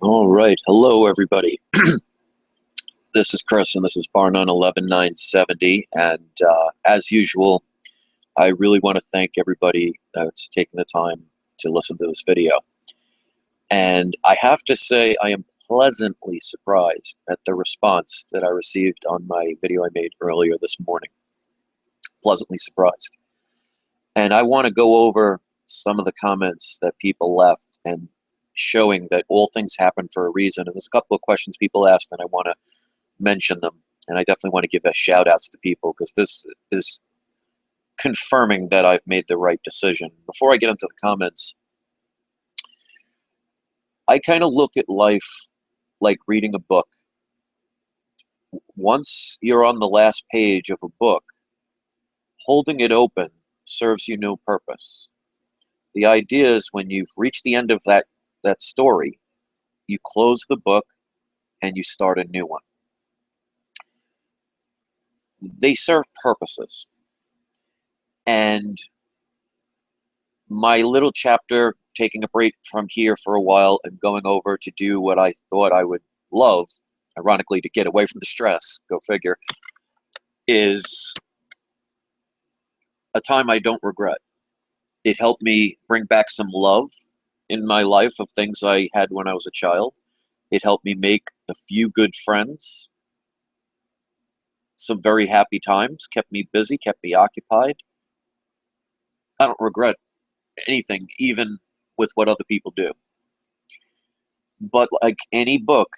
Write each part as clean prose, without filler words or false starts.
All right. Hello, everybody. This is Chris, and this is Bar None 11970. And as usual, I really want to thank everybody that's taken the time to listen to this video. And I have to say, I am pleasantly surprised at the response that I received on my video I made earlier this morning. Pleasantly surprised. And I want to go over some of the comments that people left and showing that all things happen for a reason. And there's a couple of questions people asked, and I want to mention them. And I definitely want to give shout outs to people because this is confirming that I've made the right decision. Before I get into the comments, I kind of look at life like reading a book. Once you're on the last page of a book, holding it open serves you no purpose. The idea is when you've reached the end of that story, you close the book and you start a new one. They serve purposes. And my little chapter, taking a break from here for a while and going over to do what I thought I would love, ironically to get away from the stress, go figure, is a time I don't regret. It helped me bring back some love in my life of things I had when I was a child. It helped me make a few good friends. Some very happy times, kept me busy, kept me occupied. I don't regret anything, even with what other people do. But like any book,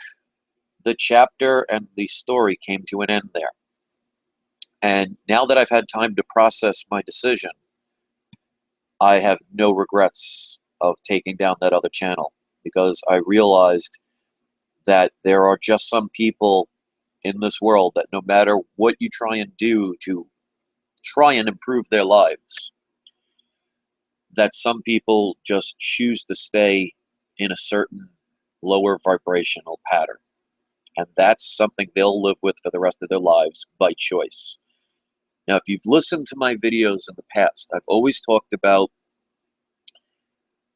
the chapter and the story came to an end there. And now that I've had time to process my decision, I have no regrets of taking down that other channel because I realized that there are just some people in this world that no matter what you try and do to try and improve their lives, that some people just choose to stay in a certain lower vibrational pattern. And that's something they'll live with for the rest of their lives by choice. Now, if you've listened to my videos in the past, I've always talked about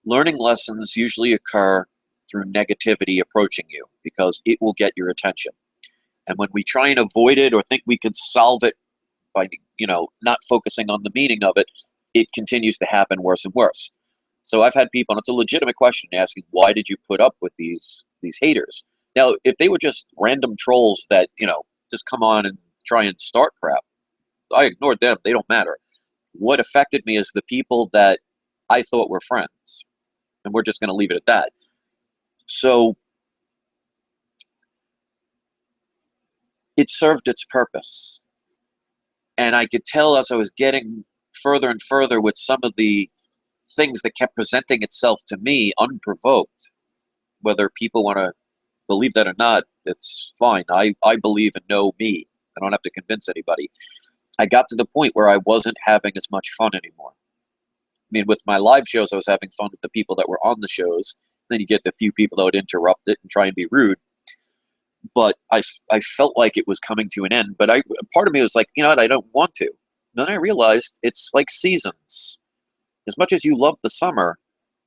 learning lessons usually occur through negativity approaching you because it will get your attention. And when we try and avoid it or think we can solve it by, not focusing on the meaning of it, it continues to happen worse and worse. So I've had people, and it's a legitimate question, asking, why did you put up with these haters? Now, if they were just random trolls that, just come on and try and start crap, I ignored them. They don't matter. What affected me is the people that I thought were friends. And we're just going to leave it at that. So it served its purpose. And I could tell as I was getting further and further with some of the things that kept presenting itself to me unprovoked, whether people want to believe that or not, it's fine. I believe and know me. I don't have to convince anybody. I got to the point where I wasn't having as much fun anymore. I mean, with my live shows, I was having fun with the people that were on the shows. Then you get the few people that would interrupt it and try and be rude. But I felt like it was coming to an end. But part of me was like, you know what, I don't want to. Then I realized it's like seasons. As much as you love the summer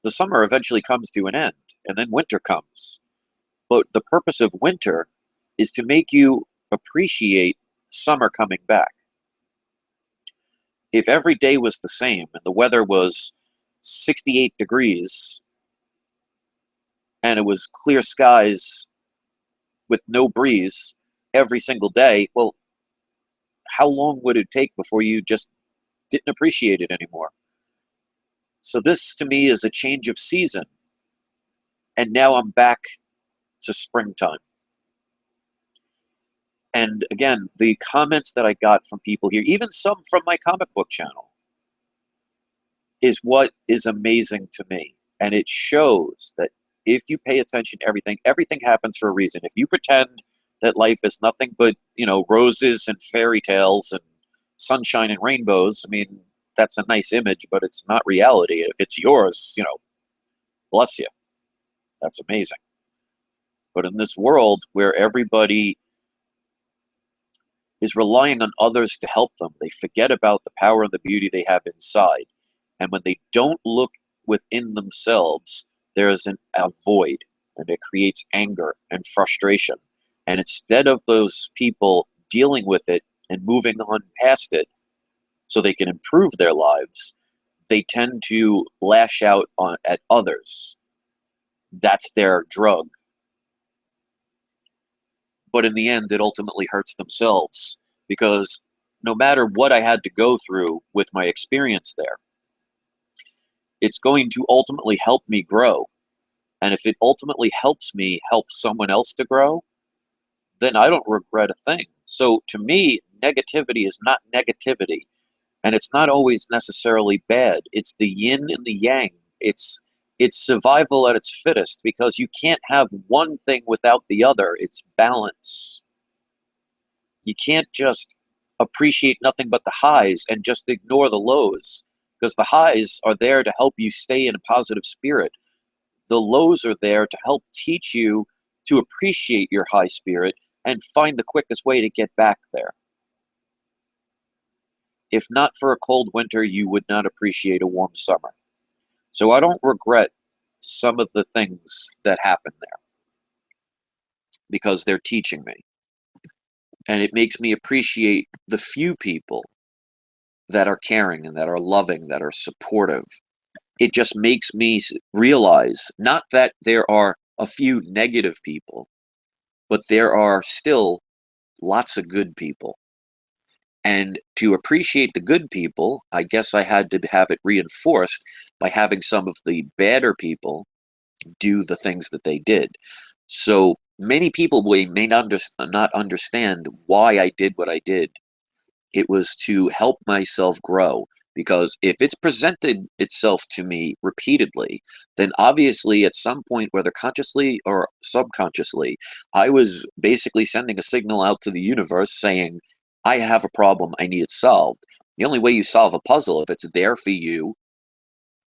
eventually comes to an end, and then winter comes. But the purpose of winter is to make you appreciate summer coming back. If every day was the same and the weather was 68 degrees and it was clear skies with no breeze every single day, well, how long would it take before you just didn't appreciate it anymore? So this to me is a change of season. And now I'm back to springtime. And again, the comments that I got from people here, even some from my comic book channel, is what is amazing to me. And it shows that if you pay attention to everything happens for a reason. If you pretend that life is nothing but, roses and fairy tales and sunshine and rainbows, I mean, that's a nice image, but it's not reality. If it's yours, bless you. That's amazing. But in this world where everybody is relying on others to help them, they forget about the power and the beauty they have inside. And when they don't look within themselves, there is a void. and it creates anger and frustration. And instead of those people dealing with it and moving on past it so they can improve their lives, they tend to lash out at others. That's their drug. But in the end, it ultimately hurts themselves, because no matter what I had to go through with my experience there, it's going to ultimately help me grow. And if it ultimately helps me help someone else to grow, then I don't regret a thing. So to me, negativity is not negativity. And it's not always necessarily bad. It's the yin and the yang. It's survival at its fittest, because you can't have one thing without the other. It's balance. You can't just appreciate nothing but the highs and just ignore the lows, because the highs are there to help you stay in a positive spirit. The lows are there to help teach you to appreciate your high spirit and find the quickest way to get back there. If not for a cold winter, you would not appreciate a warm summer. So I don't regret some of the things that happened there, because they're teaching me. And it makes me appreciate the few people that are caring and that are loving, that are supportive. It just makes me realize not that there are a few negative people, but there are still lots of good people. And to appreciate the good people, I guess I had to have it reinforced by having some of the badder people do the things that they did. So many people may not understand why I did what I did. It was to help myself grow, because if it's presented itself to me repeatedly, then obviously at some point, whether consciously or subconsciously, I was basically sending a signal out to the universe saying, I have a problem, I need it solved. The only way you solve a puzzle if it's there for you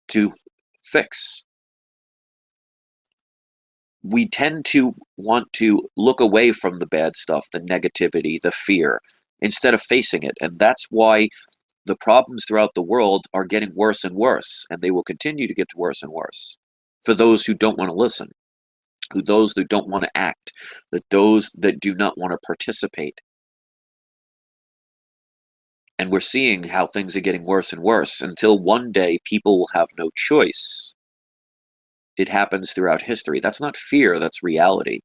to fix. We tend to want to look away from the bad stuff, the negativity, the fear, instead of facing it. And that's why the problems throughout the world are getting worse and worse, and they will continue to get worse and worse for those who don't want to listen, those who don't want to act, those that do not want to participate. And we're seeing how things are getting worse and worse until one day people will have no choice. It happens throughout history. That's not fear, that's reality.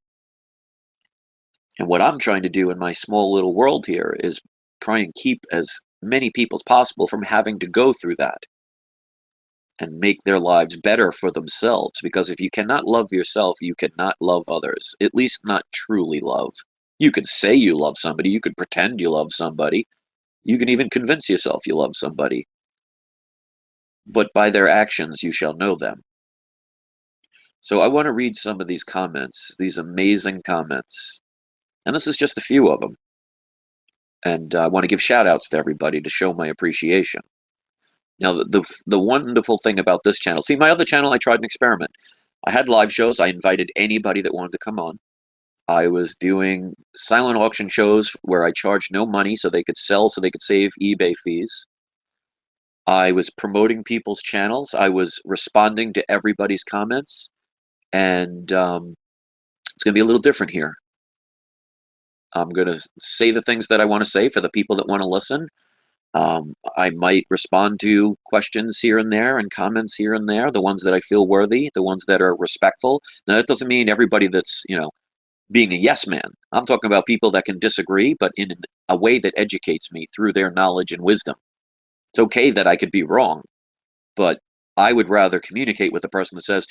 And what I'm trying to do in my small little world here is try and keep as many people as possible from having to go through that and make their lives better for themselves. Because if you cannot love yourself, you cannot love others, at least not truly love. You can say you love somebody, you can pretend you love somebody, you can even convince yourself you love somebody, but by their actions you shall know them. So I want to read some of these comments, these amazing comments. And this is just a few of them. And I want to give shout outs to everybody to show my appreciation. Now, the wonderful thing about this channel, see, my other channel, I tried an experiment. I had live shows. I invited anybody that wanted to come on. I was doing silent auction shows where I charged no money so they could sell, so they could save eBay fees. I was promoting people's channels. I was responding to everybody's comments. And it's going to be a little different here. I'm going to say the things that I want to say for the people that want to listen. I might respond to questions here and there and comments here and there, the ones that I feel worthy, the ones that are respectful. Now, that doesn't mean everybody that's, being a yes man. I'm talking about people that can disagree, but in a way that educates me through their knowledge and wisdom. It's okay that I could be wrong, but I would rather communicate with the person that says,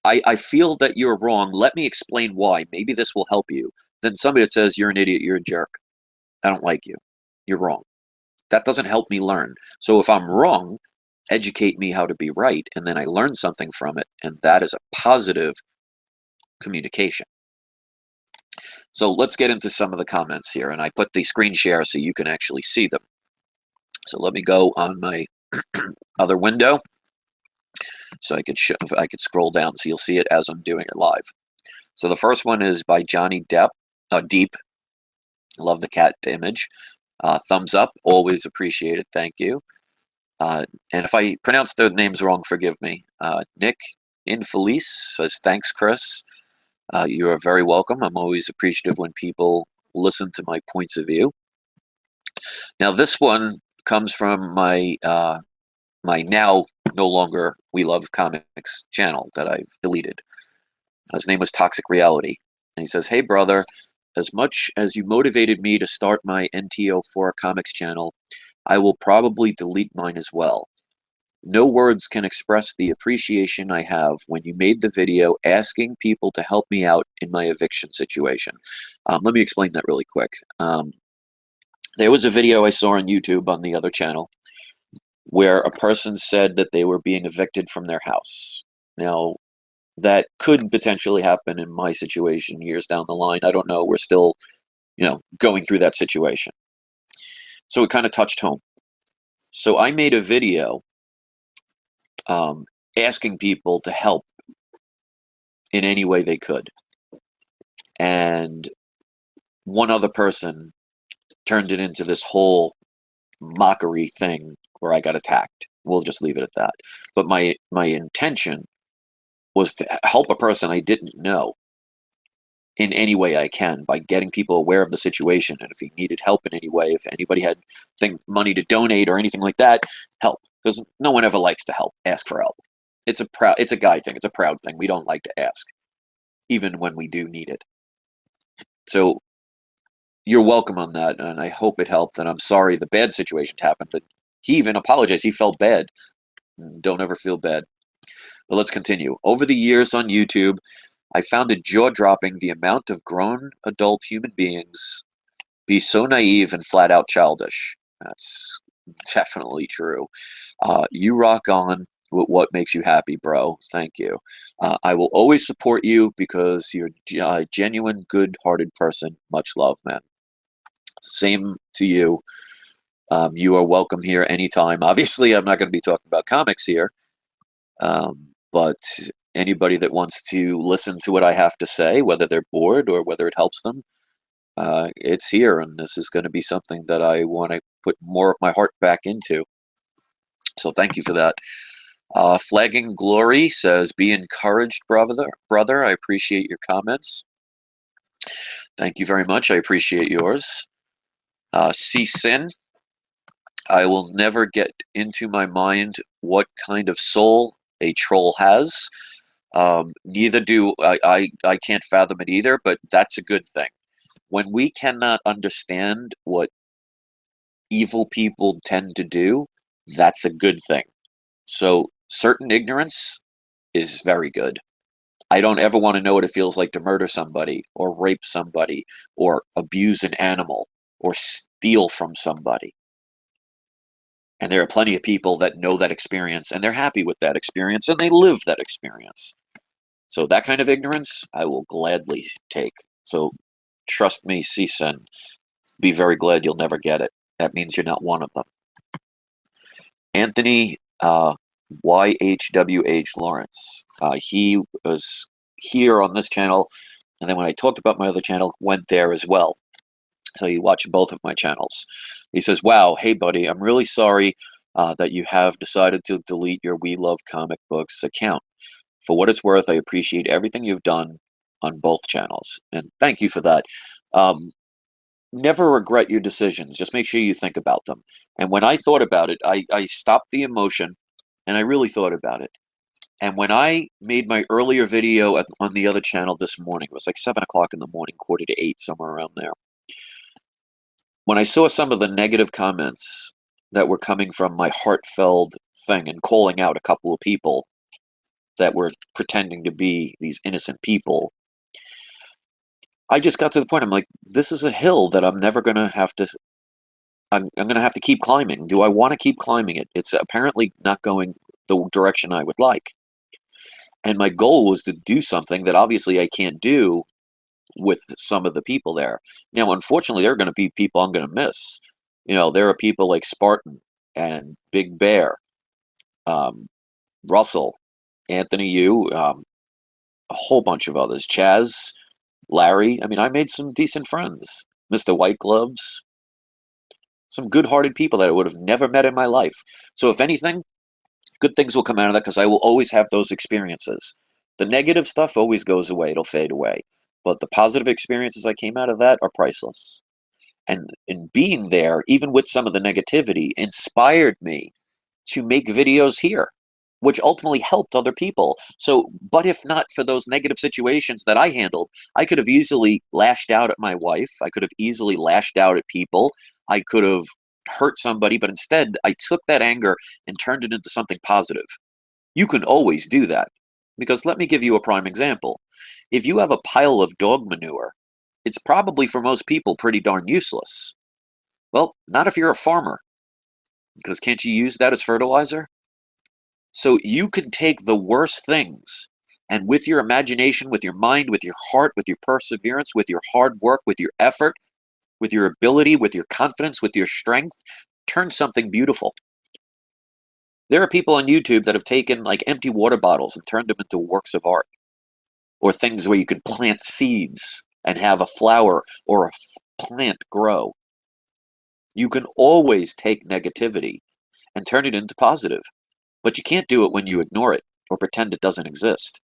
I feel that you're wrong. Let me explain why. Maybe this will help you. Then somebody that says, you're an idiot, you're a jerk. I don't like you. You're wrong. That doesn't help me learn. So if I'm wrong, educate me how to be right. And then I learn something from it. And that is a positive communication. So let's get into some of the comments here. And I put the screen share so you can actually see them. So let me go on my other window so I could scroll down so you'll see it as I'm doing it live. So the first one is by Johnny Deep. I love the cat image. Thumbs up, always appreciate it. Thank you. And if I pronounce the names wrong, forgive me. Nick Infelice says, thanks, Chris. You are very welcome. I'm always appreciative when people listen to my points of view. Now, this one comes from my now no longer We Love Comics channel that I've deleted. His name was Toxic Reality. And he says, "Hey, brother, as much as you motivated me to start my NTO4 Comics channel, I will probably delete mine as well. No words can express the appreciation I have when you made the video asking people to help me out in my eviction situation." Let me explain that really quick. There was a video I saw on YouTube on the other channel where a person said that they were being evicted from their house. Now, that could potentially happen in my situation years down the line. I don't know. We're still, going through that situation. So it kind of touched home. So I made a video asking people to help in any way they could. And one other person turned it into this whole mockery thing where I got attacked. We'll just leave it at that. But my intention was to help a person I didn't know in any way I can by getting people aware of the situation. And if he needed help in any way, if anybody had money to donate or anything like that, help. Because no one ever likes to ask for help. It's a guy thing. It's a proud thing. We don't like to ask, even when we do need it. So you're welcome on that, and I hope it helped. And I'm sorry the bad situation happened, but he even apologized. He felt bad. Don't ever feel bad. But let's continue. Over the years on YouTube, I found it jaw-dropping the amount of grown adult human beings be so naive and flat-out childish. That's definitely true. You rock on with what makes you happy, bro. Thank you. I will always support you because you're a genuine, good-hearted person. Much love, man. Same to you. You are welcome here anytime. Obviously, I'm not going to be talking about comics here, but anybody that wants to listen to what I have to say, whether they're bored or whether it helps them, it's here, and this is going to be something that I want to put more of my heart back into. So thank you for that. Flagging Glory says, "Be encouraged, brother. I appreciate your comments." Thank you very much. I appreciate yours. C-Sin, "I will never get into my mind what kind of soul a troll has. Neither do I can't fathom it either, but that's a good thing. When we cannot understand what evil people tend to do, that's a good thing. So certain ignorance is very good. I don't ever want to know what it feels like to murder somebody or rape somebody or abuse an animal or steal from somebody. And there are plenty of people that know that experience and they're happy with that experience and they live that experience. So that kind of ignorance, I will gladly take. So trust me, CSUN, be very glad you'll never get it. That means you're not one of them. Anthony YHWH Lawrence, he was here on this channel, and then when I talked about my other channel, went there as well. So he watched both of my channels. He says, "Wow, hey buddy, I'm really sorry that you have decided to delete your We Love Comic Books account. For what it's worth, I appreciate everything you've done on both channels." And thank you for that. Never regret your decisions. Just make sure you think about them. And when I thought about it, I stopped the emotion and I really thought about it. And when I made my earlier video on the other channel this morning, it was like 7 o'clock in the morning, 7:45, somewhere around there. When I saw some of the negative comments that were coming from my heartfelt thing and calling out a couple of people that were pretending to be these innocent people, I just got to the point, I'm like, this is a hill that I'm never going to have to, I'm going to have to keep climbing. Do I want to keep climbing it? It's apparently not going the direction I would like. And my goal was to do something that obviously I can't do with some of the people there. Now, unfortunately, there are going to be people I'm going to miss. There are people like Spartan and Big Bear, Russell, Anthony Yu, a whole bunch of others, Chaz, Larry. I mean, I made some decent friends. Mr. White Gloves, some good-hearted people that I would have never met in my life. So if anything, good things will come out of that because I will always have those experiences. The negative stuff always goes away, it'll fade away. But the positive experiences I came out of that are priceless. And in being there, even with some of the negativity, inspired me to make videos here, which ultimately helped other people. So, but if not for those negative situations that I handled, I could have easily lashed out at my wife. I could have easily lashed out at people. I could have hurt somebody, but instead I took that anger and turned it into something positive. You can always do that. Because let me give you a prime example. If you have a pile of dog manure, it's probably for most people pretty darn useless. Well, not if you're a farmer, because can't you use that as fertilizer? So you can take the worst things and with your imagination, with your mind, with your heart, with your perseverance, with your hard work, with your effort, with your ability, with your confidence, with your strength, turn something beautiful. There are people on YouTube that have taken like empty water bottles and turned them into works of art, or things where you could plant seeds and have a flower or a plant grow. You can always take negativity and turn it into positive, but you can't do it when you ignore it or pretend it doesn't exist.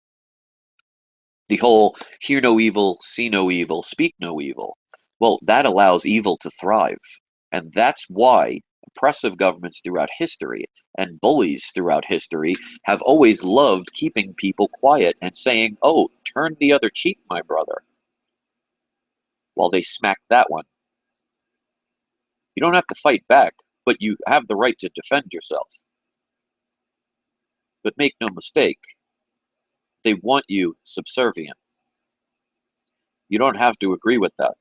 The whole hear no evil, see no evil, speak no evil. Well, that allows evil to thrive. And that's why oppressive governments throughout history and bullies throughout history have always loved keeping people quiet and saying, oh, turn the other cheek, my brother, while they smack that one. You don't have to fight back, but you have the right to defend yourself. But make no mistake, they want you subservient. You don't have to agree with that.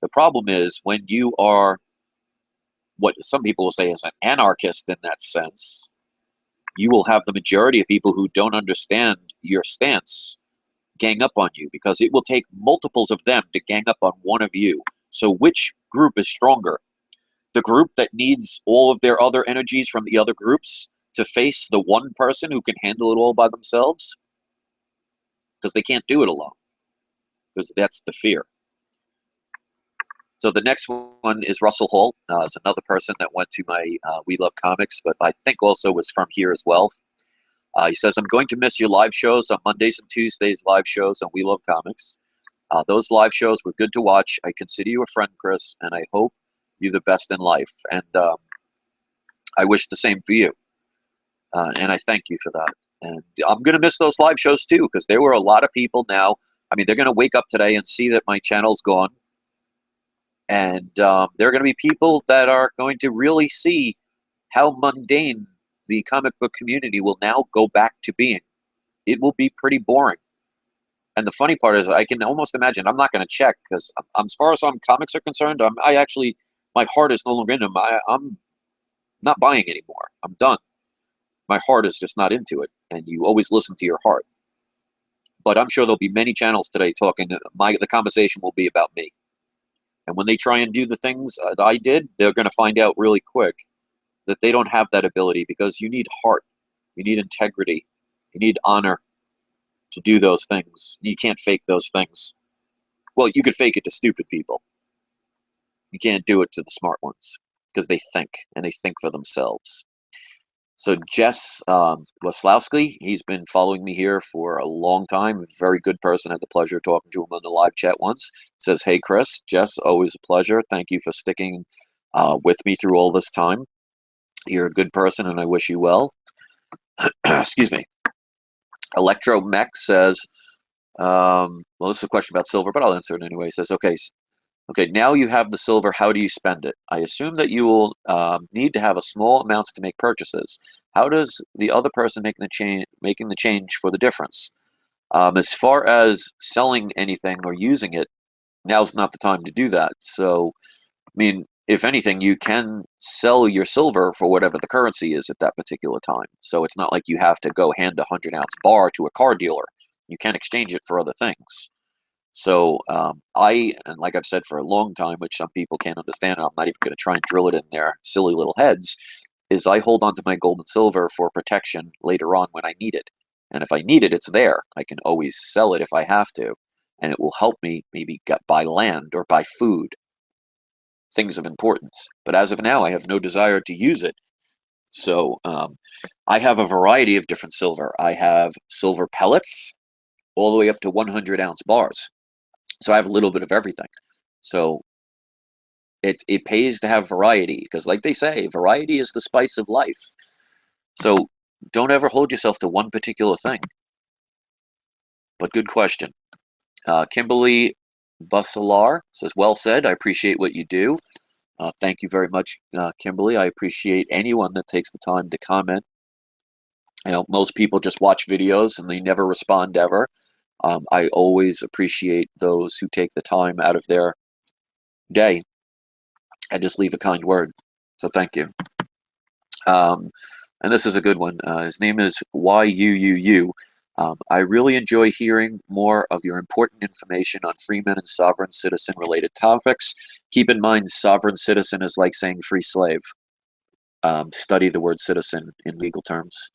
The problem is when you are what some people will say is an anarchist in that sense, you will have the majority of people who don't understand your stance gang up on you because it will take multiples of them to gang up on one of you. So which group is stronger? The group that needs all of their other energies from the other groups to face the one person who can handle it all by themselves? Because they can't do it alone. Because that's the fear. So the next one is Russell Hall. Is another person that went to my We Love Comics, but I think also was from here as well. He says, I'm going to miss your live shows on Mondays and Tuesdays, live shows on We Love Comics. Those live shows were good to watch. I consider you a friend, Chris, and I hope you the best in life. And I wish the same for you. And I thank you for that. And I'm going to miss those live shows too, because there were a lot of people now. I mean, they're going to wake up today and see that my channel's gone. And there are going to be people that are going to really see how mundane the comic book community will now go back to being. It will be pretty boring. And the funny part is I can almost imagine, I'm not going to check because as far as comics are concerned, my heart is no longer in them. I'm not buying anymore. I'm done. My heart is just not into it. And you always listen to your heart. But I'm sure there'll be many channels today talking, the conversation will be about me. And when they try and do the things that I did, they're going to find out really quick that they don't have that ability because you need heart, you need integrity, you need honor to do those things. You can't fake those things. Well, you could fake it to stupid people. You can't do it to the smart ones because they think and they think for themselves. So Jess Waslowski, he's been following me here for a long time. Very good person. I had the pleasure of talking to him on the live chat once. Says, hey, Chris, Jess, always a pleasure. Thank you for sticking with me through all this time. You're a good person, and I wish you well. Excuse me. Electromech says, well, this is a question about silver, but I'll answer it anyway. He says, okay, now you have the silver. How do you spend it? I assume that you will need to have a small amounts to make purchases. How does the other person making the change for the difference? As far as selling anything or using it, now's not the time to do that. So, I mean, if anything, you can sell your silver for whatever the currency is at that particular time. So it's not like you have to go hand a 100-ounce bar to a car dealer. You can exchange it for other things. So and like I've said for a long time, which some people can't understand, and I'm not even going to try and drill it in their silly little heads, is I hold on to my gold and silver for protection later on when I need it. And if I need it, it's there. I can always sell it if I have to. And it will help me maybe buy land or buy food, things of importance. But as of now, I have no desire to use it So I have a variety of different silver. I have silver pellets all the way up to 100-ounce bars. So I have a little bit of everything. So it pays to have variety, because like they say, variety is the spice of life. So don't ever hold yourself to one particular thing. But good question. Kimberly Bussalar says, well said. I appreciate what you do. Thank you very much, Kimberly. I appreciate anyone that takes the time to comment. Most people just watch videos and they never respond ever. I always appreciate those who take the time out of their day and just leave a kind word. So thank you. And this is a good one. His name is YUUU. I really enjoy hearing more of your important information on freemen and sovereign citizen related topics. Keep in mind, sovereign citizen is like saying free slave. Study the word citizen in legal terms.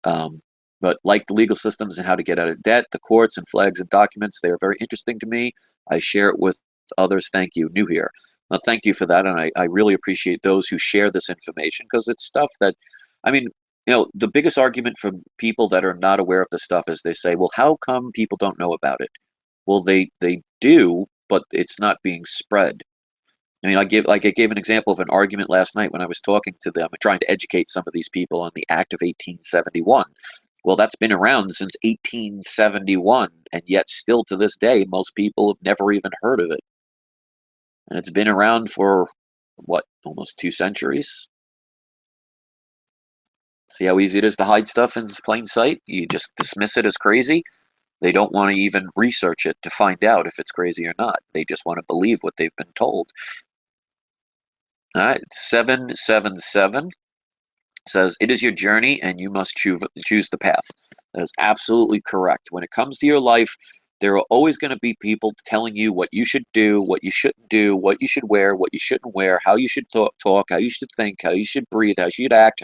But like the legal systems and how to get out of debt, the courts and flags and documents, they are very interesting to me. I share it with others. Thank you. New here. Well, thank you for that. And I really appreciate those who share this information, because it's stuff that, I mean, the biggest argument from people that are not aware of this stuff is they say, well, how come people don't know about it? Well, they do, but it's not being spread. I mean, I gave an example of an argument last night when I was talking to them, trying to educate some of these people on the Act of 1871. Well, that's been around since 1871, and yet still to this day, most people have never even heard of it. And it's been around for, what, almost 2 centuries? See how easy it is to hide stuff in plain sight? You just dismiss it as crazy. They don't want to even research it to find out if it's crazy or not. They just want to believe what they've been told. All right, 777 says, it is your journey and you must choose the path. That is absolutely correct. When it comes to your life, there are always going to be people telling you what you should do, what you shouldn't do, what you should wear, what you shouldn't wear, how you should talk, how you should think, how you should breathe, how you should act.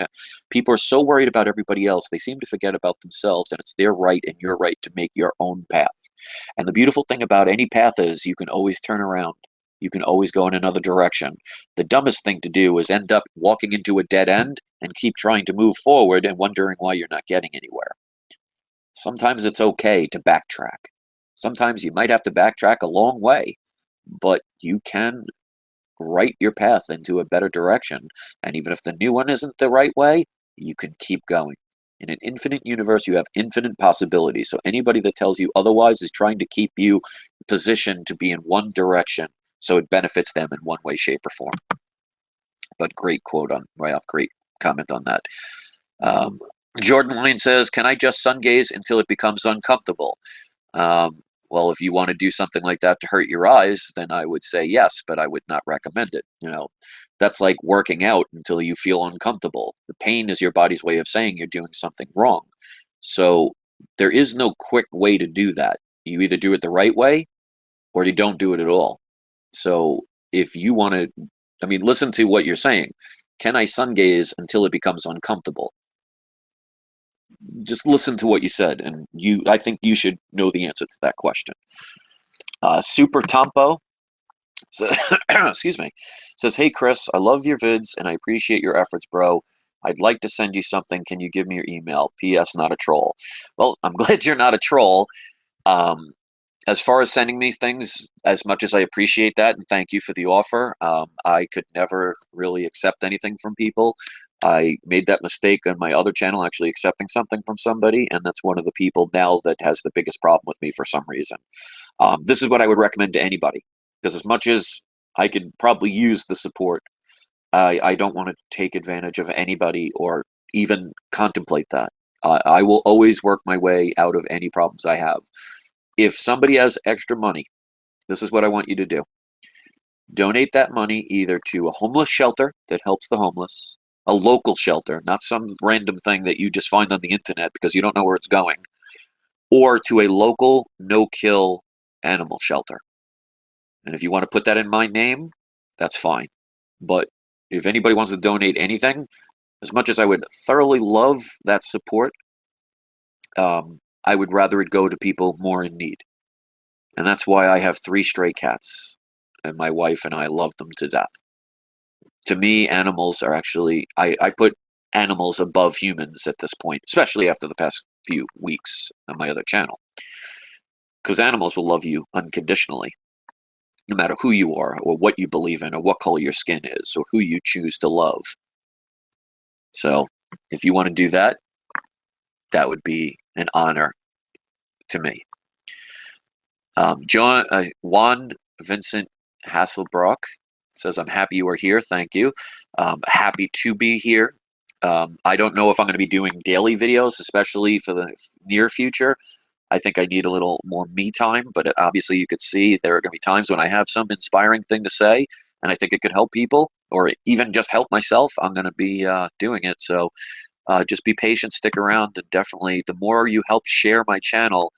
People are so worried about everybody else, they seem to forget about themselves, and it's their right and your right to make your own path. And the beautiful thing about any path is you can always turn around. You can always go in another direction. The dumbest thing to do is end up walking into a dead end and keep trying to move forward and wondering why you're not getting anywhere. Sometimes it's okay to backtrack. Sometimes you might have to backtrack a long way, but you can right your path into a better direction. And even if the new one isn't the right way, you can keep going. In an infinite universe, you have infinite possibilities. So anybody that tells you otherwise is trying to keep you positioned to be in one direction, so it benefits them in one way, shape, or form. But great quote on right off, great comment on that. Jordan Lane says, can I just sun gaze until it becomes uncomfortable? Well, if you want to do something like that to hurt your eyes, then I would say yes, but I would not recommend it. That's like working out until you feel uncomfortable. The pain is your body's way of saying you're doing something wrong. So there is no quick way to do that. You either do it the right way or you don't do it at all. So if you want to, listen to what you're saying. Can I sun gaze until it becomes uncomfortable? Just listen to what you said, and I think you should know the answer to that question. Super Tompo, excuse me, says, hey Chris, I love your vids and I appreciate your efforts, bro. I'd like to send you something. Can you give me your email? P.S. Not a troll. Well, I'm glad you're not a troll. As far as sending me things, as much as I appreciate that, and thank you for the offer, I could never really accept anything from people. I made that mistake on my other channel, actually accepting something from somebody, and that's one of the people now that has the biggest problem with me for some reason. This is what I would recommend to anybody, because as much as I could probably use the support, I don't want to take advantage of anybody or even contemplate that. I will always work my way out of any problems I have. If somebody has extra money, this is what I want you to do. Donate that money either to a homeless shelter that helps the homeless, a local shelter, not some random thing that you just find on the internet because you don't know where it's going, or to a local no-kill animal shelter. And if you want to put that in my name, that's fine. But if anybody wants to donate anything, as much as I would thoroughly love that support, I would rather it go to people more in need. And that's why I have 3 stray cats, and my wife and I love them to death. To me, animals are actually, I put animals above humans at this point, especially after the past few weeks on my other channel. Because animals will love you unconditionally, no matter who you are, or what you believe in, or what color your skin is, or who you choose to love. So, if you want to do that, that would be an honor to me. Juan Vincent Hasselbrock says, I'm happy you are here. Thank you. Happy to be here. I don't know if I'm going to be doing daily videos, especially for the near future. I think I need a little more me time, but obviously you could see there are going to be times when I have some inspiring thing to say, and I think it could help people, or even just help myself. I'm going to be doing it. So just be patient, stick around, and definitely the more you help share my channel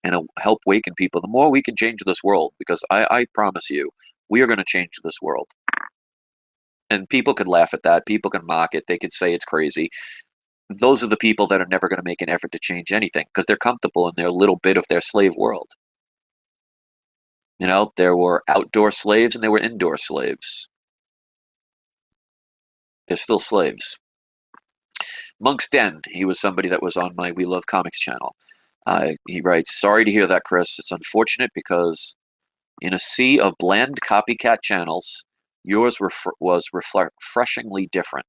and help awaken people, the more we can change this world, because I promise you, we are going to change this world. And people could laugh at that. People can mock it. They could say it's crazy. Those are the people that are never going to make an effort to change anything because they're comfortable in their little bit of their slave world. You know, there were outdoor slaves and there were indoor slaves. They're still slaves. Monk's Den, he was somebody that was on my We Love Comics channel. He writes, sorry to hear that, Chris. It's unfortunate because in a sea of bland copycat channels, yours was refreshingly different.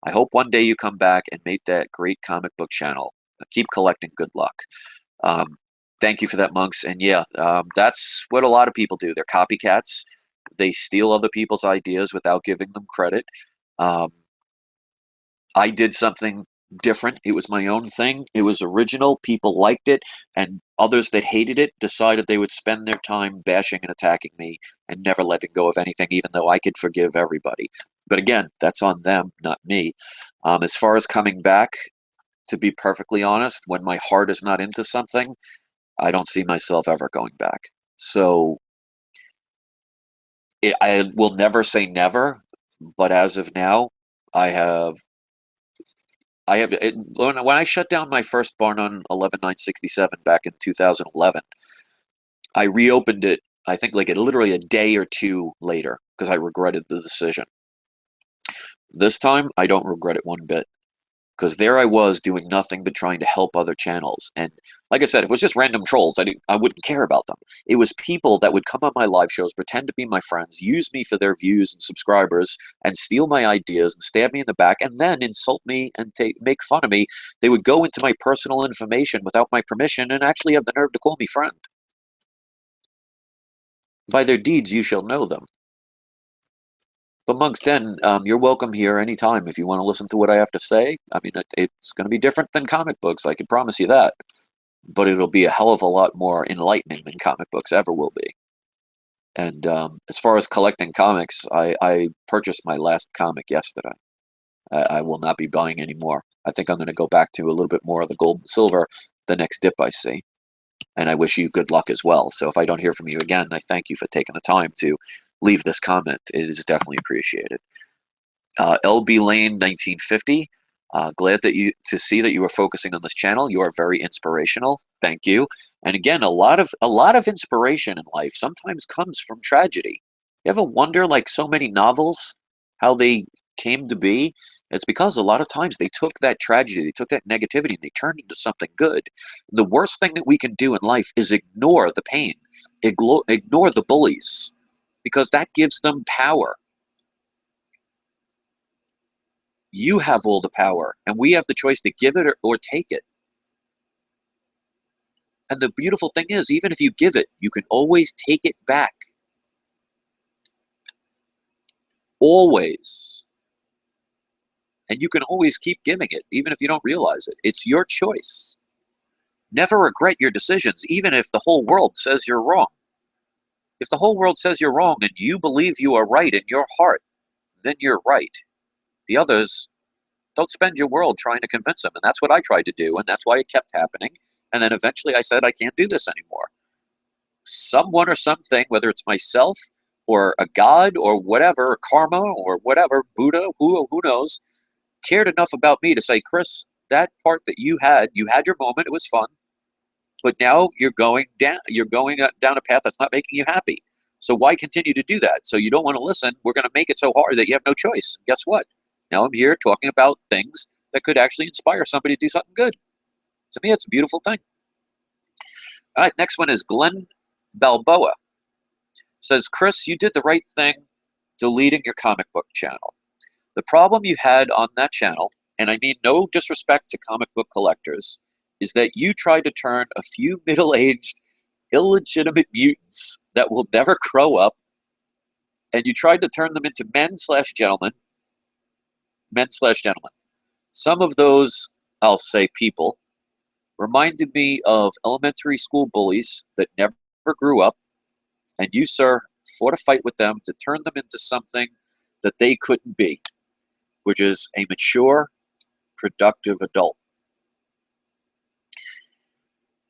I hope one day you come back and make that great comic book channel. Keep collecting. Good luck. Thank you for that, Monks. And yeah, that's what a lot of people do. They're copycats. They steal other people's ideas without giving them credit. I did something different. It was my own thing. It was original. People liked it. And others that hated it decided they would spend their time bashing and attacking me and never letting go of anything, even though I could forgive everybody. But again, that's on them, not me. As far as coming back, to be perfectly honest, when my heart is not into something, I don't see myself ever going back. So I will never say never, but as of now, when I shut down my first barn on 11/9/67 back in 2011, I reopened it, I think like literally a day or two later, because I regretted the decision. This time, I don't regret it one bit, because there I was doing nothing but trying to help other channels. And like I said, if it was just random trolls, I wouldn't care about them. It was people that would come on my live shows, pretend to be my friends, use me for their views and subscribers, and steal my ideas and stab me in the back, and then insult me and make fun of me. They would go into my personal information without my permission and actually have the nerve to call me friend. By their deeds you shall know them. But Monk's Den, you're welcome here anytime if you want to listen to what I have to say. I mean, it's going to be different than comic books, I can promise you that. But it'll be a hell of a lot more enlightening than comic books ever will be. And as far as collecting comics, I purchased my last comic yesterday. I will not be buying any more. I think I'm going to go back to a little bit more of the gold and silver the next dip I see. And I wish you good luck as well. So if I don't hear from you again, I thank you for taking the time to leave this comment. It is definitely appreciated. LB Lane 1950. Glad to see that you are focusing on this channel. You are very inspirational. Thank you. And again, a lot of inspiration in life sometimes comes from tragedy. You ever wonder, like so many novels, how they came to be? It's because a lot of times they took that tragedy, they took that negativity, and they turned it into something good. The worst thing that we can do in life is ignore the pain, ignore the bullies, because that gives them power. You have all the power, and we have the choice to give it or take it. And the beautiful thing is, even if you give it, you can always take it back. Always. And you can always keep giving it, even if you don't realize it. It's your choice. Never regret your decisions, even if the whole world says you're wrong. If the whole world says you're wrong and you believe you are right in your heart, then you're right. The others, don't spend your world trying to convince them. And that's what I tried to do, and that's why it kept happening. And then eventually I said, I can't do this anymore. Someone or something, whether it's myself or a god or whatever, or karma or whatever, Buddha, who knows, cared enough about me to say, Chris, that part that you had your moment, it was fun, but now you're going down a path that's not making you happy. So why continue to do that? So you don't want to listen. We're going to make it so hard that you have no choice. And guess what? Now I'm here talking about things that could actually inspire somebody to do something good. To me, it's a beautiful thing. All right, next one is Glenn Balboa. Says, Chris, you did the right thing deleting your comic book channel. The problem you had on that channel, and I mean no disrespect to comic book collectors, is that you tried to turn a few middle-aged, illegitimate mutants that will never grow up, and you tried to turn them into men/gentlemen. Some of those, I'll say, people reminded me of elementary school bullies that never grew up, and you, sir, fought a fight with them to turn them into something that they couldn't be, which is a mature, productive adult.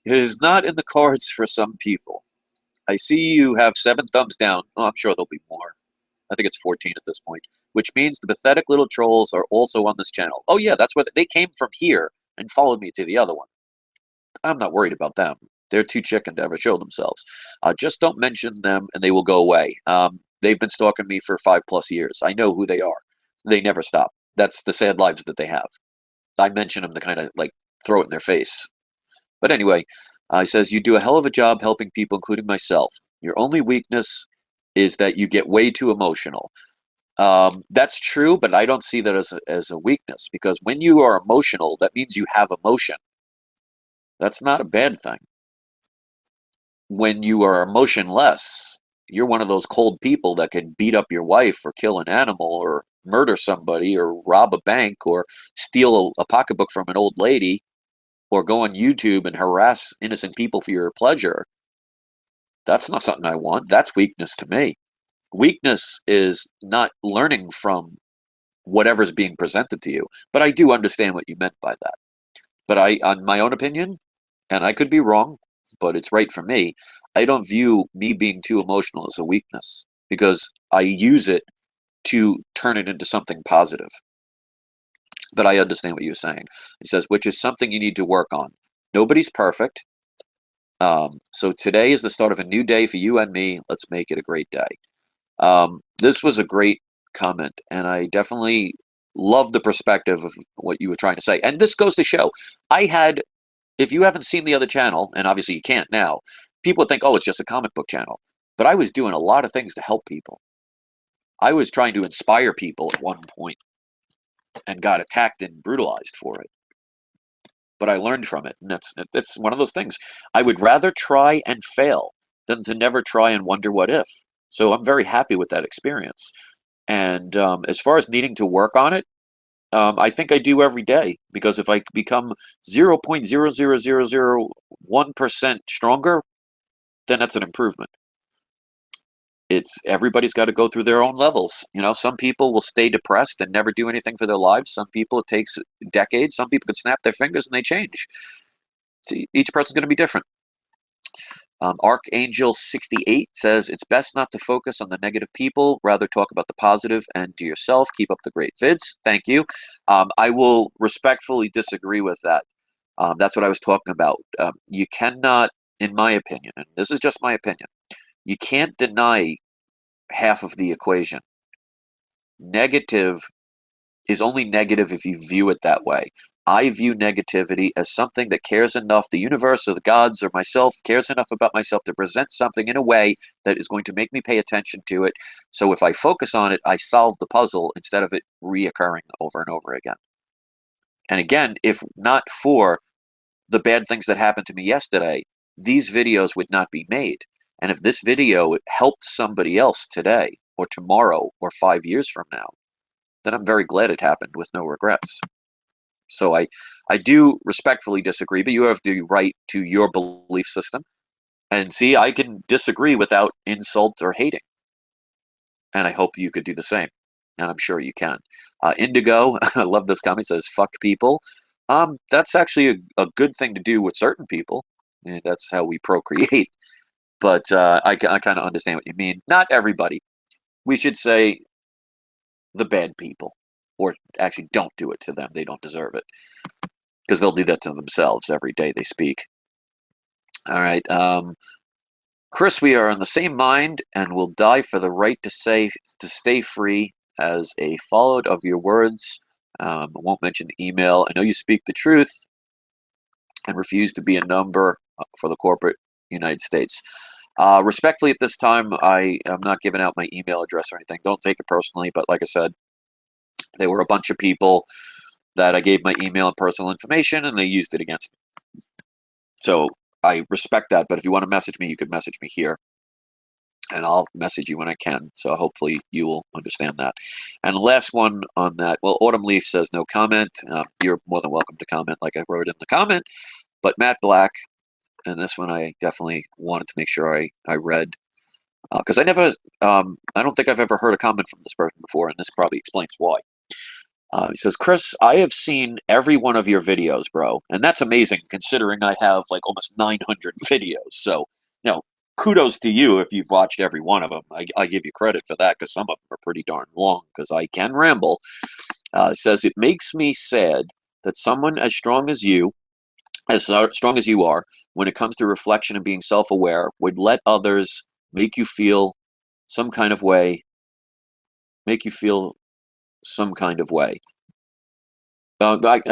It is not in the cards for some people. I see you have 7 thumbs down. Oh, I'm sure there'll be more. I think it's 14 at this point, which means the pathetic little trolls are also on this channel. Oh yeah, that's where they came from here and followed me to the other one. I'm not worried about them. They're too chicken to ever show themselves. Just don't mention them and they will go away. They've been stalking me for 5+ years. I know who they are. They never stop. That's the sad lives that they have. I mention them to kind of like throw it in their face. But anyway, he says, you do a hell of a job helping people, including myself. Your only weakness is that you get way too emotional. That's true, but I don't see that as a weakness, because when you are emotional, that means you have emotion. That's not a bad thing. When you are emotionless, you're one of those cold people that can beat up your wife or kill an animal or murder somebody or rob a bank or steal a pocketbook from an old lady or go on YouTube and harass innocent people for your pleasure. That's not something I want. That's weakness to me. Weakness is not learning from whatever's being presented to you. But I do understand what you meant by that. But on my own opinion, and I could be wrong, but it's right for me, I don't view me being too emotional as a weakness, because I use it to turn it into something positive. But I understand what you're saying. He says, which is something you need to work on. Nobody's perfect. So today is the start of a new day for you and me. Let's make it a great day. This was a great comment, and I definitely love the perspective of what you were trying to say. And this goes to show, if you haven't seen the other channel, and obviously you can't now, people would think, oh, it's just a comic book channel. But I was doing a lot of things to help people. I was trying to inspire people at one point and got attacked and brutalized for it. But I learned from it, and that's one of those things. I would rather try and fail than to never try and wonder what if. So I'm very happy with that experience. And as far as needing to work on it, I think I do every day, because if I become 0.00001% stronger, then that's an improvement. Everybody's got to go through their own levels. You know, some people will stay depressed and never do anything for their lives. Some people, it takes decades. Some people could snap their fingers and they change. So each person's going to be different. Archangel68 says, it's best not to focus on the negative people, rather talk about the positive and do yourself. Keep up the great vids. Thank you. I will respectfully disagree with that. That's what I was talking about. You cannot, in my opinion, and this is just my opinion, you can't deny half of the equation. Negative is only negative if you view it that way. I view negativity as something that cares enough, the universe or the gods or myself cares enough about myself to present something in a way that is going to make me pay attention to it. So if I focus on it, I solve the puzzle instead of it reoccurring over and over again. And again, if not for the bad things that happened to me yesterday, these videos would not be made. And if this video helped somebody else today or tomorrow or 5 years from now, then I'm very glad it happened with no regrets. So I do respectfully disagree, but you have the right to your belief system. And see, I can disagree without insult or hating. And I hope you could do the same. And I'm sure you can. Indigo, I love this comment, says, fuck people. That's actually a good thing to do with certain people. And that's how we procreate. But I kind of understand what you mean. Not everybody. We should say the bad people. Or actually don't do it to them. They don't deserve it. Because they'll do that to themselves every day they speak. All right. Chris, we are on the same mind and will die for the right to stay free as a followed of your words I won't mention the email. I know you speak the truth and refuse to be a number for the corporate United States. Respectfully, at this time, I am not giving out my email address or anything. Don't take it personally, but like I said, they were a bunch of people that I gave my email and personal information, and they used it against me. So I respect that, but if you want to message me, you can message me here, and I'll message you when I can. So hopefully you will understand that. And the last one on that, well, Autumn Leaf says no comment. You're more than welcome to comment, like I wrote in the comment. But Matt Black, and this one I definitely wanted to make sure I read, because I don't think I've ever heard a comment from this person before, and this probably explains why. He says, Chris, I have seen every one of your videos, bro. And that's amazing considering I have like almost 900 videos. So, kudos to you if you've watched every one of them. I give you credit for that because some of them are pretty darn long because I can ramble. It says, it makes me sad that someone as strong as you are, when it comes to reflection and being self-aware, would let others make you feel some kind of way, I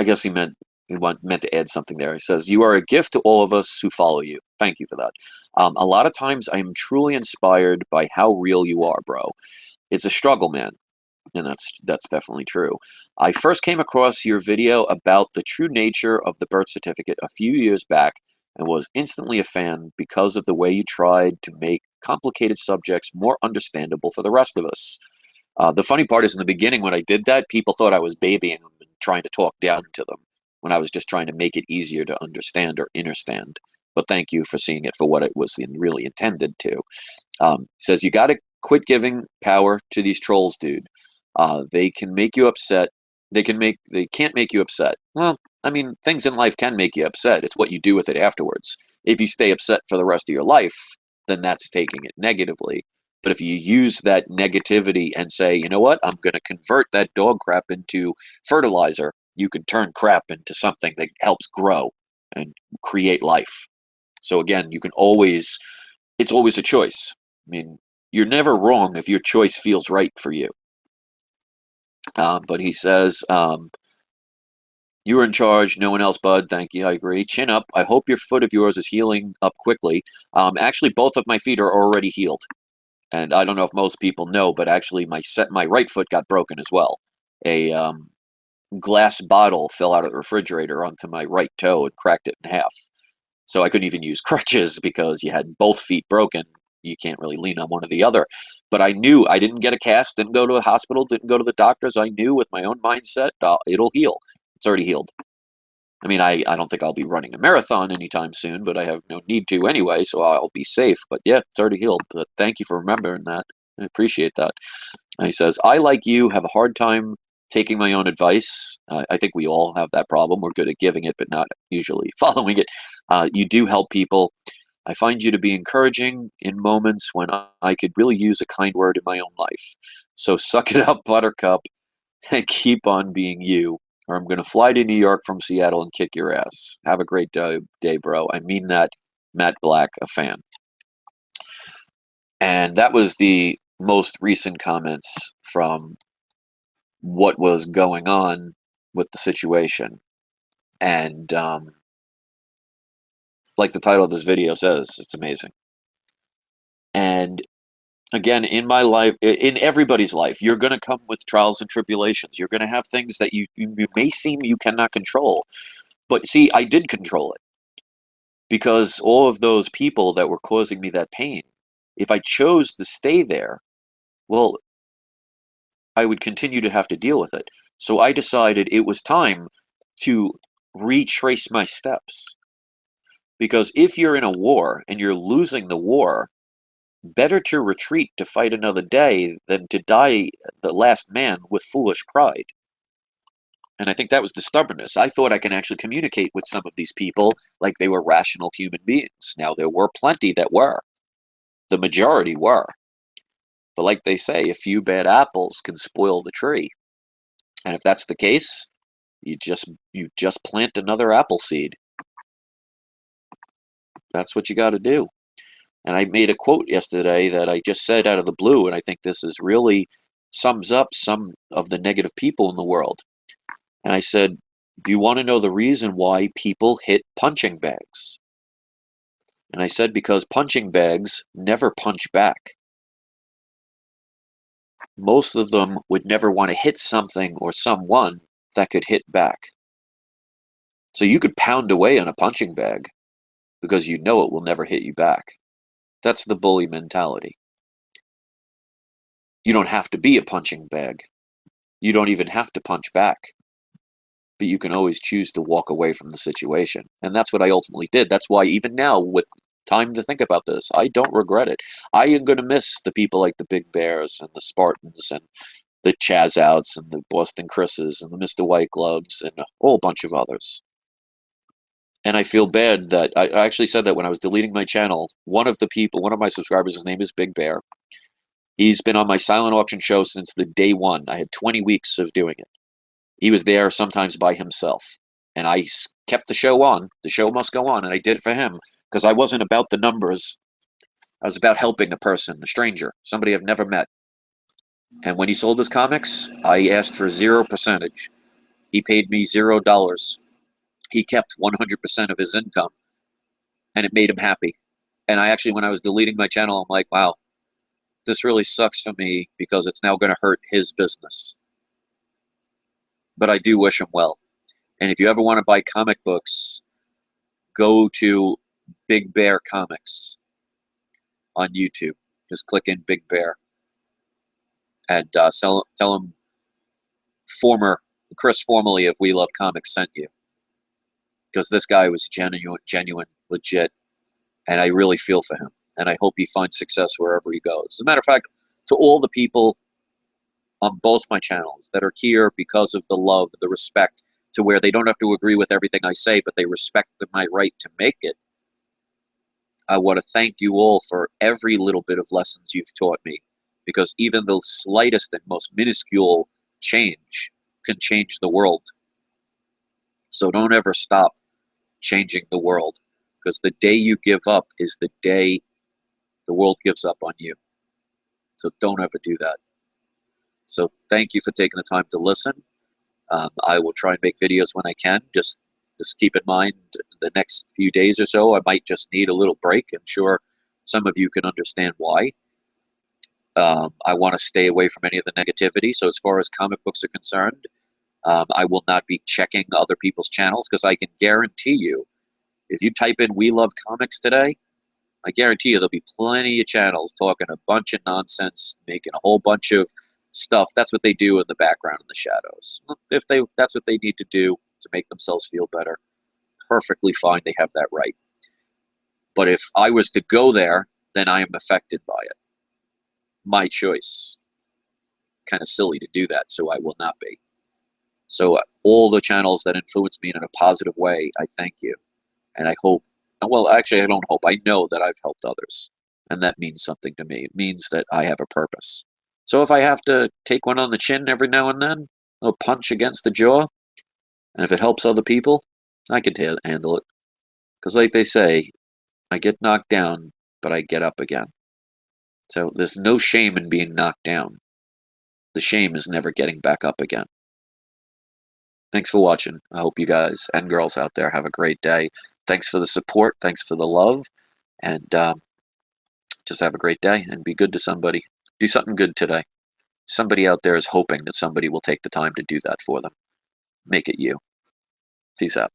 guess he meant to add something there. He says, you are a gift to all of us who follow you. Thank you for that. A lot of times I am truly inspired by how real you are, bro. It's a struggle, man. And that's definitely true. I first came across your video about the true nature of the birth certificate a few years back and was instantly a fan because of the way you tried to make complicated subjects more understandable for the rest of us. The funny part is in the beginning when I did that, people thought I was babying them and trying to talk down to them when I was just trying to make it easier to understand or understand. But thank you for seeing it for what it was really intended to. Says, you got to quit giving power to these trolls, dude. They can make you upset. They can't make you upset. Well, I mean, things in life can make you upset. It's what you do with it afterwards. If you stay upset for the rest of your life, then that's taking it negatively. But if you use that negativity and say, you know what, I'm going to convert that dog crap into fertilizer, you can turn crap into something that helps grow and create life. So again, it's always a choice. I mean, you're never wrong if your choice feels right for you. But he says, you are in charge, no one else, bud. Thank you, I agree. Chin up. I hope your foot of yours is healing up quickly. Actually, both of my feet are already healed. And I don't know if most people know, but actually my right foot got broken as well. A glass bottle fell out of the refrigerator onto my right toe and cracked it in half. So I couldn't even use crutches because you had both feet broken. You can't really lean on one or the other. But I knew I didn't get a cast, didn't go to a hospital, didn't go to the doctors. I knew with my own mindset, it'll heal. It's already healed. I mean, I don't think I'll be running a marathon anytime soon, but I have no need to anyway, so I'll be safe. But yeah, it's already healed. But thank you for remembering that. I appreciate that. And he says, I, like you, have a hard time taking my own advice. I think we all have that problem. We're good at giving it, but not usually following it. You do help people. I find you to be encouraging in moments when I could really use a kind word in my own life. So suck it up, Buttercup, and keep on being you, or I'm going to fly to New York from Seattle and kick your ass. Have a great day, bro. I mean that, Matt Black, a fan. And that was the most recent comments from what was going on with the situation. And like the title of this video says, it's amazing. And again, in my life, in everybody's life, you're going to come with trials and tribulations. You're going to have things that you may seem you cannot control. But see, I did control it. Because all of those people that were causing me that pain, if I chose to stay there, well, I would continue to have to deal with it. So I decided it was time to retrace my steps. Because if you're in a war and you're losing the war, better to retreat to fight another day than to die the last man with foolish pride. And I think that was the stubbornness. I thought I can actually communicate with some of these people like they were rational human beings. Now, there were plenty that were. The majority were. But like they say, a few bad apples can spoil the tree. And if that's the case, you just plant another apple seed. That's what you got to do. And I made a quote yesterday that I just said out of the blue, and I think this is really sums up some of the negative people in the world. And I said, do you want to know the reason why people hit punching bags? And I said, because punching bags never punch back. Most of them would never want to hit something or someone that could hit back. So you could pound away on a punching bag because you know it will never hit you back. That's the bully mentality. You don't have to be a punching bag. You don't even have to punch back. But you can always choose to walk away from the situation. And that's what I ultimately did. That's why even now, with time to think about this, I don't regret it. I am going to miss the people like the Big Bears and the Spartans and the Chaz-Outs and the Boston Chris's and the Mr. White Gloves and a whole bunch of others. And I feel bad that I actually said that when I was deleting my channel. One of my subscribers, his name is Big Bear. He's been on my silent auction show since the day one. I had 20 weeks of doing it. He was there sometimes by himself. And I kept the show on. The show must go on. And I did it for him because I wasn't about the numbers. I was about helping a person, a stranger, somebody I've never met. And when he sold his comics, I asked for 0%. He paid me $0. He kept 100% of his income. And it made him happy. And I actually, when I was deleting my channel, I'm like, wow, this really sucks for me because it's now going to hurt his business. But I do wish him well. And if you ever want to buy comic books, go to Big Bear Comics on YouTube. Just click in Big Bear and tell him Chris formerly of We Love Comics sent you. Because this guy was genuine, legit, and I really feel for him. And I hope he finds success wherever he goes. As a matter of fact, to all the people on both my channels that are here because of the love, the respect, to where they don't have to agree with everything I say, but they respect my right to make it, I want to thank you all for every little bit of lessons you've taught me. Because even the slightest and most minuscule change can change the world. So don't ever stop changing the world. Because the day you give up is the day the world gives up on you. So don't ever do that. So thank you for taking the time to listen. I will try and make videos when I can. Just keep in mind the next few days or so, I might just need a little break. I'm sure some of you can understand why. I want to stay away from any of the negativity. So as far as comic books are concerned, I will not be checking other people's channels because I can guarantee you, if you type in We Love Comics today, I guarantee you there'll be plenty of channels talking a bunch of nonsense, making a whole bunch of stuff. That's what they do in the background in the shadows. If that's what they need to do to make themselves feel better, perfectly fine. They have that right. But if I was to go there, then I am affected by it. My choice. Kind of silly to do that, so I will not be. So all the channels that influence me in a positive way, I thank you. And I hope, well, actually, I don't hope. I know that I've helped others. And that means something to me. It means that I have a purpose. So if I have to take one on the chin every now and then, a punch against the jaw, and if it helps other people, I can handle it. Because like they say, I get knocked down, but I get up again. So there's no shame in being knocked down. The shame is never getting back up again. Thanks for watching. I hope you guys and girls out there have a great day. Thanks for the support. Thanks for the love. And just have a great day and be good to somebody. Do something good today. Somebody out there is hoping that somebody will take the time to do that for them. Make it you. Peace out.